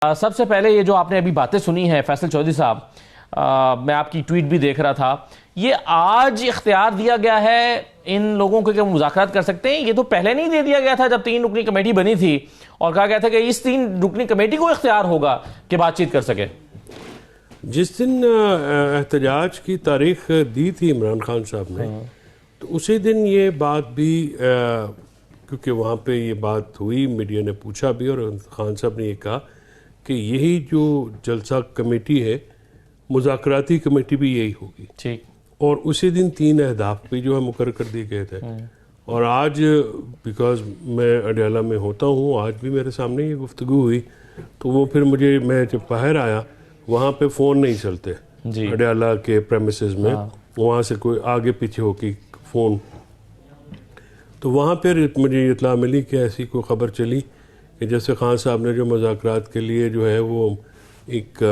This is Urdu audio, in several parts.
سب سے پہلے یہ جو آپ نے ابھی باتیں سنی ہیں فیصل چودھری صاحب، میں آپ کی ٹویٹ بھی دیکھ رہا تھا، یہ آج اختیار دیا گیا ہے ان لوگوں کو کہ وہ مذاکرات کر سکتے ہیں؟ یہ تو پہلے نہیں دے دیا گیا تھا جب 3 رکنی کمیٹی بنی تھی اور کہا گیا تھا کہ اس 3 رکنی کمیٹی کو اختیار ہوگا کہ بات چیت کر سکے؟ جس دن احتجاج کی تاریخ دی تھی عمران خان صاحب نے تو اسی دن یہ بات بھی کیونکہ وہاں پہ یہ بات ہوئی، میڈیا نے پوچھا بھی اور خان صاحب نے یہ کہا کہ یہی جو جلسہ کمیٹی ہے مذاکراتی کمیٹی بھی یہی ہوگی ٹھیک، اور اسی دن 3 اہداف بھی جو ہے مقرر کر دیے گئے تھے۔ اور آج بیکاز میں اڈیالہ میں ہوتا ہوں، آج بھی میرے سامنے یہ گفتگو ہوئی تو وہ پھر میں جب باہر آیا وہاں پہ فون نہیں چلتے اڈیالہ کے پریمیسز میں، وہاں سے کوئی آگے پیچھے ہو کے فون، تو وہاں پھر مجھے اطلاع ملی کہ ایسی کوئی خبر چلی کہ جیسے خان صاحب نے جو مذاکرات کے لیے جو ہے وہ ایک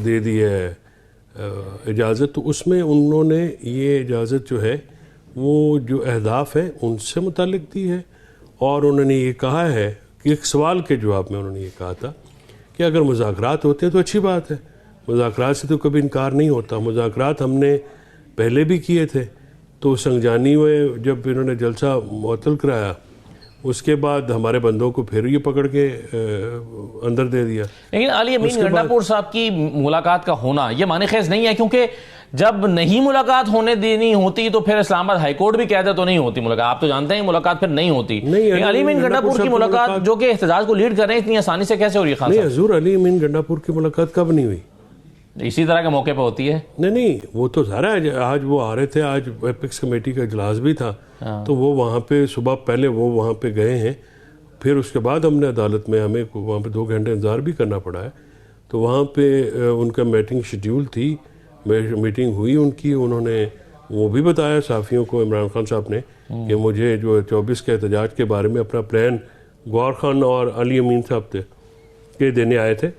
دے دی ہے اجازت، تو اس میں انہوں نے یہ اجازت جو ہے وہ جو اہداف ہیں ان سے متعلق دی ہے، اور انہوں نے یہ کہا ہے کہ ایک سوال کے جواب میں انہوں نے یہ کہا تھا کہ اگر مذاکرات ہوتے ہیں تو اچھی بات ہے، مذاکرات سے تو کبھی انکار نہیں ہوتا، مذاکرات ہم نے پہلے بھی کیے تھے، تو سنگجانی ہوئے جب انہوں نے جلسہ معطل کرایا اس کے بعد ہمارے بندوں کو پھر یہ پکڑ کے اندر دے دیا۔ لیکن علی امین گنڈا پور صاحب کی ملاقات کا ہونا یہ معنی خیز نہیں ہے، کیونکہ جب نہیں ملاقات ہونے دینی ہوتی تو پھر اسلام آباد ہائی کورٹ بھی کہتے تو نہیں ہوتی ملاقات، آپ تو جانتے ہیں ملاقات پھر نہیں ہوتی۔ علی امین گنڈا پور کی ملاقات جو کہ احتجاج کو لیڈ کر رہے ہیں اتنی آسانی سے کیسے ہو رہی ہے؟ خان نہیں حضور، علی امین گنڈا پور کی ملاقات کب نہیں ہوئی؟ اسی طرح کے موقع پہ ہوتی ہے؟ نہیں، وہ تو سارا آج وہ آ رہے تھے، آج ایپکس کمیٹی کا اجلاس بھی تھا تو وہ وہاں پہ صبح پہلے وہ وہاں پہ گئے ہیں، پھر اس کے بعد ہم نے عدالت میں ہمیں وہاں پہ 2 گھنٹے انتظار بھی کرنا پڑا ہے، تو وہاں پہ ان کا میٹنگ شیڈیول تھی، میٹنگ ہوئی ان کی، انہوں نے وہ بھی بتایا صحافیوں کو عمران خان صاحب نے کہ مجھے جو 24 کے احتجاج کے بارے میں اپنا پلان غور خان اور علی امین صاحب تھے کہ دینے آئے تھے،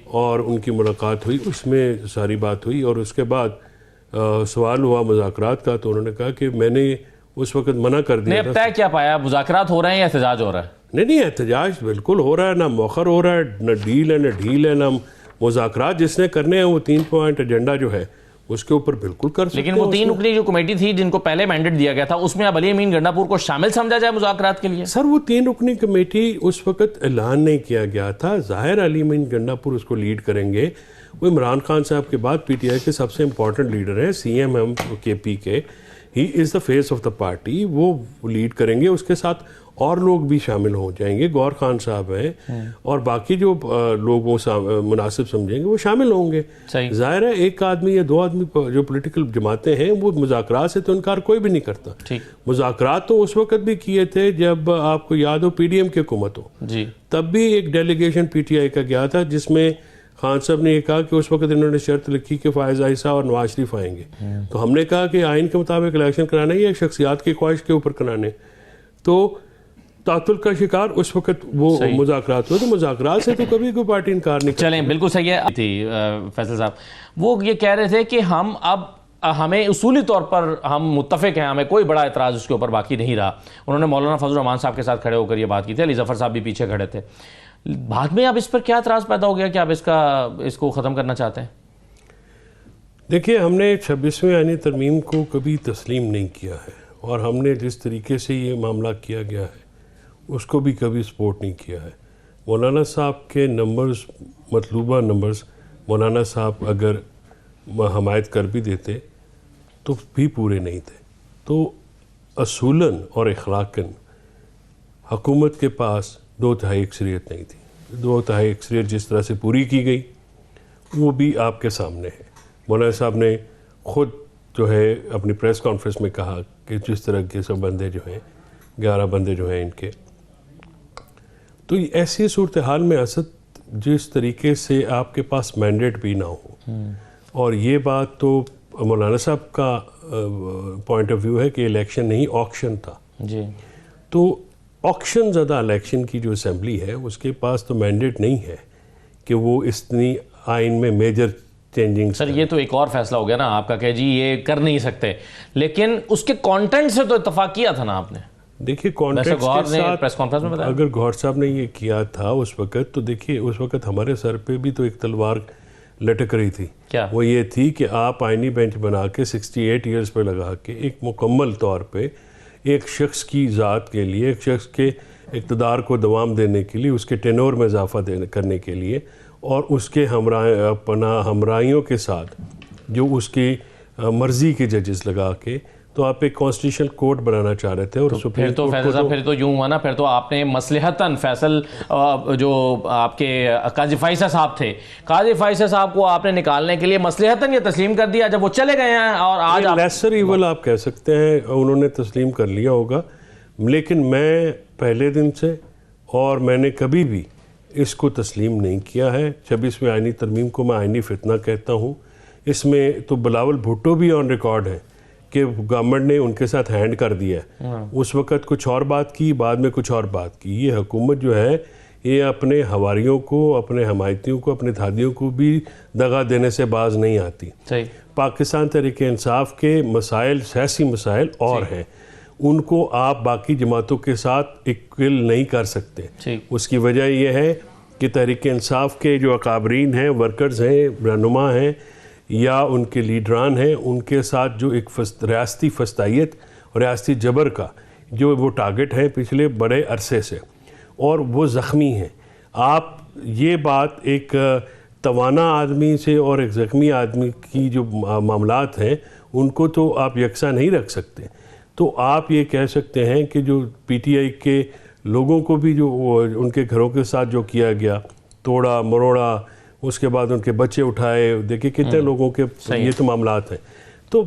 اور ان کی ملاقات ہوئی، اس میں ساری بات ہوئی، اور اس کے بعد سوال ہوا مذاکرات کا تو انہوں نے کہا کہ میں نے اس وقت منع کر دیا تھا۔ طے کیا پایا، مذاکرات ہو رہے ہیں یا احتجاج ہو رہا ہے؟ نہیں، احتجاج بالکل ہو رہا ہے، نہ موخر ہو رہا ہے، نہ ڈیل ہے نہ ڈھیل ہے، نہ مذاکرات جس نے کرنے ہیں وہ 3 پوائنٹ ایجنڈا جو ہے اس کے اوپر بالکل کر سکتے ہیں۔ لیکن وہ 3 رکنی جو کمیٹی تھی جن کو پہلے مینڈیٹ دیا گیا تھا اس میں اب علی امین گنڈا پور کو شامل سمجھا جائے مذاکرات کے لیے؟ سر وہ 3 رکنی کمیٹی اس وقت اعلان نہیں کیا گیا تھا، ظاہر علی امین گنڈا پور اس کو لیڈ کریں گے، وہ عمران خان صاحب کے بعد پی ٹی آئی کے سب سے امپورٹنٹ لیڈر ہیں، C M M K P کے، he is the face of the party, وہ لیڈ کریں گے، اس کے ساتھ اور لوگ بھی شامل ہو جائیں گے، غور خان صاحب ہیں اور باقی جو لوگ وہ مناسب سمجھیں گے وہ شامل ہوں گے۔ ظاہر ہے 1 آدمی یا 2 آدمی جو پولیٹیکل جماعتیں ہیں وہ مذاکرات سے تو انکار کوئی بھی نہیں کرتا۔ مذاکرات تو اس وقت بھی کیے تھے جب آپ کو یاد ہو پی ڈی ایم کی حکومت ہو، تب بھی ایک ڈیلیگیشن پی ٹی آئی کا گیا تھا جس میں خان صاحب نے یہ کہا کہ اس وقت انہوں نے شرط لکھی کہ فائز عیسیٰ اور نواز شریف آئیں گے، تو ہم نے کہا کہ آئین کے مطابق الیکشن کرانا ہے یا شخصیات کی خواہش کے اوپر کرانے، تو تعطل کا شکار اس وقت وہ مذاکرات ہوئے، تو مذاکرات سے تو کبھی کوئی پارٹی انکار نہیں کرتی۔ چلیں بالکل صحیح ہے تھی فیصل صاحب، وہ یہ کہہ رہے تھے کہ ہم اب ہمیں اصولی طور پر ہم متفق ہیں، ہمیں کوئی بڑا اعتراض اس کے اوپر باقی نہیں رہا۔ انہوں نے مولانا فضل الرحمان صاحب کے ساتھ کھڑے ہو کر یہ بات کی تھی، علی ظفر صاحب بھی پیچھے کھڑے تھے، بعد میں اب اس پر کیا اعتراض پیدا ہو گیا کہ آپ اس کو ختم کرنا چاہتے ہیں؟ دیکھیے، ہم نے 26ویں آئینی ترمیم کو کبھی تسلیم نہیں کیا ہے، اور ہم نے جس طریقے سے یہ معاملہ کیا گیا ہے اس کو بھی کبھی سپورٹ نہیں کیا ہے۔ مولانا صاحب کے نمبرز، مطلوبہ نمبرز، مولانا صاحب اگر حمایت کر بھی دیتے تو بھی پورے نہیں تھے، تو اصولاً اور اخلاقاً حکومت کے پاس 2/3 اکثریت نہیں تھی۔ 2/3 اکثریت جس طرح سے پوری کی گئی وہ بھی آپ کے سامنے ہے۔ مولانا صاحب نے خود جو ہے اپنی پریس کانفرنس میں کہا کہ جس طرح کے سب بندے جو ہیں 11 بندے جو ہیں ان کے، تو ایسی صورتحال میں اسد جس طریقے سے آپ کے پاس مینڈیٹ بھی نہ ہو، اور یہ بات تو مولانا صاحب کا پوائنٹ آف ویو ہے کہ الیکشن نہیں آکشن تھا، تو آکشن زدہ الیکشن کی جو اسمبلی ہے اس کے پاس تو مینڈیٹ نہیں ہے کہ وہ اتنی آئین میں میجر چینجنگ۔ سر یہ تو ایک اور فیصلہ ہو گیا نا آپ کا کہ جی یہ کر نہیں سکتے، لیکن اس کے کانٹینٹ سے تو اتفاق کیا تھا نا آپ نے۔ دیکھیے کانٹیکس گوہر کے نے ساتھ پریس کانفرنس میں بتایا، اگر گوہر صاحب نے یہ کیا تھا اس وقت، تو دیکھیے اس وقت ہمارے سر پہ بھی تو ایک تلوار لٹک رہی تھی. کیا وہ یہ تھی کہ آپ آئینی بینچ بنا کے 68 ایئرز پہ لگا کے ایک مکمل طور پہ ایک شخص کی ذات کے لیے، ایک شخص کے اقتدار کو دوام دینے کے لیے، اس کے ٹینور میں اضافہ کرنے کے لیے، اور اس کے ہمراہیوں کے ساتھ جو اس کی مرضی کے ججز لگا کے، تو آپ ایک کانسٹیٹیوشنل کورٹ بنانا چاہ رہے تھے. اور پھر تو فیصل صاحب پھر تو یوں ہوا نا، پھر تو آپ نے مصلحتاً فیصل جو آپ کے قاضی فائصہ صاحب تھے، قاضی فائصہ صاحب کو آپ نے نکالنے کے لیے مصلحتاً یہ تسلیم کر دیا جب وہ چلے گئے ہیں. اور آج لیسر ایول آپ کہہ سکتے ہیں انہوں نے تسلیم کر لیا ہوگا، لیکن میں پہلے دن سے اور میں نے کبھی بھی اس کو تسلیم نہیں کیا ہے. 26ویں آئینی ترمیم کو میں آئینی فتنہ کہتا ہوں. اس میں تو بلاول بھٹو بھی آن ریکارڈ ہیں کہ گورنمنٹ نے ان کے ساتھ ہینڈ کر دیا ہے. اس وقت کچھ اور بات کی، بعد میں کچھ اور بات کی. یہ حکومت جو ہے یہ اپنے حواریوں کو، اپنے حمایتیوں کو، اپنے دھادیوں کو بھی دغا دینے سے باز نہیں آتی. پاکستان تحریک انصاف کے مسائل، سیاسی مسائل اور ہیں، ان کو آپ باقی جماعتوں کے ساتھ ایکول نہیں کر سکتے. اس کی وجہ یہ ہے کہ تحریک انصاف کے جو اکابرین ہیں، ورکرز ہیں، رہنما ہیں یا ان کے لیڈران ہیں، ان کے ساتھ جو ایک ریاستی فسطائیت اور ریاستی جبر کا جو وہ ٹارگٹ ہے پچھلے بڑے عرصے سے، اور وہ زخمی ہیں. آپ یہ بات ایک توانا آدمی سے اور ایک زخمی آدمی کی جو معاملات ہیں ان کو تو آپ یکساں نہیں رکھ سکتے. تو آپ یہ کہہ سکتے ہیں کہ جو پی ٹی آئی کے لوگوں کو بھی جو ان کے گھروں کے ساتھ جو کیا گیا، توڑا مروڑا، اس کے بعد ان کے بچے اٹھائے، دیکھیں کتنے لوگوں کے یہ تو معاملات ہیں. تو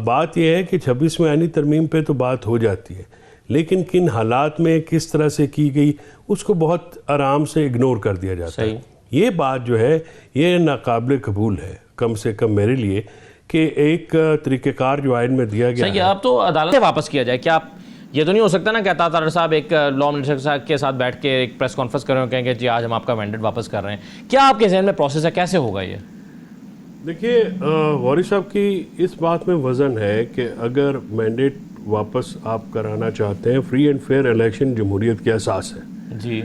بات یہ ہے کہ 26ویں آئینی ترمیم پہ تو بات ہو جاتی ہے، لیکن کن حالات میں کس طرح سے کی گئی اس کو بہت آرام سے اگنور کر دیا جاتا ہے. یہ بات جو ہے یہ ناقابل قبول ہے، کم سے کم میرے لیے، کہ ایک طریقہ کار جو آئین میں دیا گیا ہے. اب تو عدالت سے واپس کیا جائے. کیا آپ یہ تو نہیں ہو سکتا نا کہ عطا طاہر صاحب ایک لا منسٹر صاحب کے ساتھ بیٹھ کے ایک پریس کانفرنس کر رہے ہو، کہیں گے جی آج ہم آپ کا مینڈیٹ واپس کر رہے ہیں؟ کیا آپ کے ذہن میں پروسیس ہے، کیسے ہوگا یہ؟ دیکھیے غوری صاحب کی اس بات میں وزن ہے کہ اگر مینڈیٹ واپس آپ کرانا چاہتے ہیں، فری اینڈ فیئر الیکشن جمہوریت کے اساس ہے. جی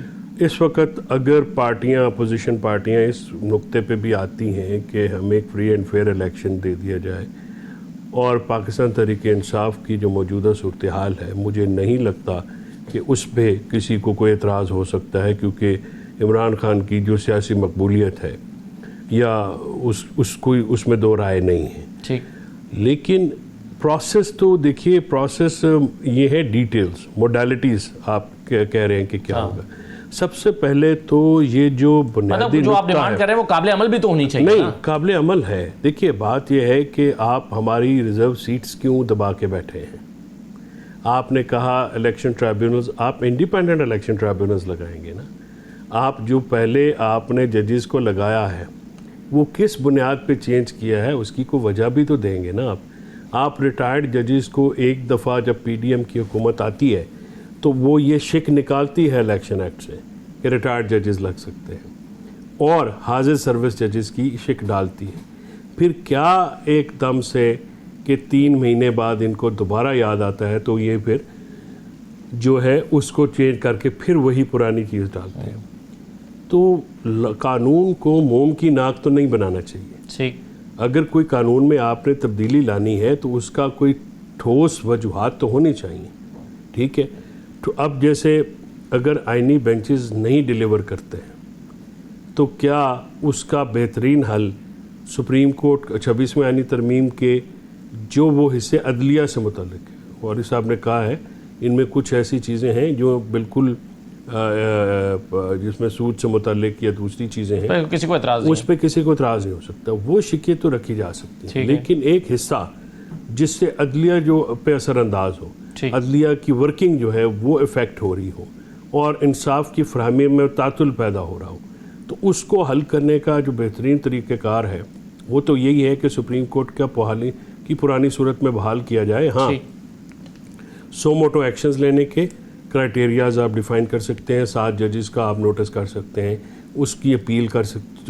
اس وقت اگر پارٹیاں، اپوزیشن پارٹیاں اس نقطے پہ بھی آتی ہیں کہ ہمیں ایک فری اینڈ فیئر الیکشن دے دیا جائے، اور پاکستان تحریک انصاف کی جو موجودہ صورتحال ہے، مجھے نہیں لگتا کہ اس پہ کسی کو کوئی اعتراض ہو سکتا ہے، کیونکہ عمران خان کی جو سیاسی مقبولیت ہے یا اس میں دو رائے نہیں ہے. لیکن پروسیس تو دیکھیے، پروسیس یہ ہے ڈیٹیلز، موڈیلٹیز آپ کہہ رہے ہیں کہ کیا ہوگا. سب سے پہلے تو یہ جو بنیادی جو آپ ڈیمانڈ کر رہے ہیں وہ قابل عمل بھی تو ہونی چاہیے. نہیں، قابل عمل ہے. دیکھیے بات یہ ہے کہ آپ ہماری ریزرو سیٹس کیوں دبا کے بیٹھے ہیں؟ آپ نے کہا الیکشن ٹرائبیونلز، آپ انڈیپینڈنٹ الیکشن ٹرائبیونلز لگائیں گے نا. آپ جو پہلے آپ نے ججز کو لگایا ہے وہ کس بنیاد پہ چینج کیا ہے، اس کی کوئی وجہ بھی تو دیں گے نا. آپ ریٹائرڈ ججز کو ایک دفعہ جب پی ڈی ایم کی حکومت آتی ہے تو وہ یہ شک نکالتی ہے الیکشن ایکٹ سے کہ ریٹائرڈ ججز لگ سکتے ہیں، اور حاضر سروس ججز کی شک ڈالتی ہے. پھر کیا ایک دم سے کہ 3 مہینے بعد ان کو دوبارہ یاد آتا ہے تو یہ پھر جو ہے اس کو چینج کر کے پھر وہی پرانی چیز ڈالتے ہیں. تو قانون کو موم کی ناک تو نہیں بنانا چاہیے. اگر کوئی قانون میں آپ نے تبدیلی لانی ہے تو اس کا کوئی ٹھوس وجوہات تو ہونی چاہیے. ٹھیک ہے، تو اب جیسے اگر آئینی بینچز نہیں ڈیلیور کرتے ہیں تو کیا اس کا بہترین حل سپریم کورٹ 26ویں آئینی ترمیم کے جو وہ حصے عدلیہ سے متعلق ہے، واری صاحب نے کہا ہے ان میں کچھ ایسی چیزیں ہیں جو بالکل جس میں سود سے متعلق یا دوسری چیزیں ہیں، کسی کو اعتراض نہیں، اس پہ کسی کو اعتراض نہیں ہو سکتا. وہ شکیہ تو رکھی جا سکتی ہے، لیکن ایک حصہ جس سے عدلیہ جو پہ اثر انداز ہو، عدلیہ کی ورکنگ جو ہے وہ افیکٹ ہو رہی ہو اور انصاف کی فراہمی میں تعطل پیدا ہو رہا ہو، تو اس کو حل کرنے کا جو بہترین طریقہ کار ہے وہ تو یہی ہے کہ سپریم کورٹ کا بحالی کی پرانی صورت میں بحال کیا جائے. ہاں، سو موٹو ایکشنز لینے کے کرائٹیریاز آپ ڈیفائن کر سکتے ہیں، 7 ججز کا آپ نوٹس کر سکتے ہیں، اس کی اپیل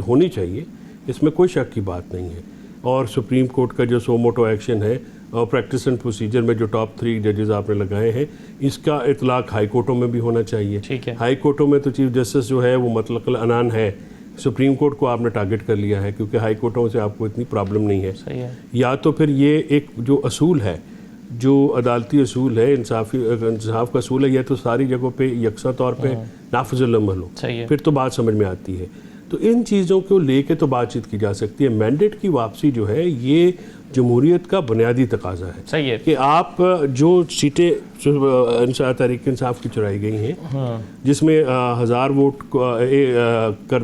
ہونی چاہیے، اس میں کوئی شک کی بات نہیں ہے. اور سپریم کورٹ کا جو سو موٹو ایکشن ہے اور پریکٹس اینڈ پروسیجر میں جو ٹاپ 3 ججز آپ نے لگائے ہیں اس کا اطلاق ہائی کورٹوں میں بھی ہونا چاہیے. ٹھیک ہے. ہائی کورٹوں میں تو چیف جسٹس جو ہے وہ مطلق العنان ہے. سپریم کورٹ کو آپ نے ٹارگٹ کر لیا ہے کیونکہ ہائی کورٹوں سے آپ کو اتنی پرابلم نہیں ہے. صحیح ہے. یا تو پھر یہ ایک جو اصول ہے, جو عدالتی اصول ہے, انصاف کا اصول ہے, یہ تو ساری جگہوں پہ یکساں طور پہ نافذ العمل ہو, پھر تو بات سمجھ میں آتی ہے. تو ان چیزوں کو لے کے تو بات چیت کی جا سکتی ہے. مینڈیٹ کی واپسی جو ہے یہ جمہوریت کا بنیادی تقاضا ہے. صحیح ہے کہ آپ جو سیٹیں تحریک انصاف کی چرائی گئی ہیں جس میں 1000 ووٹ کر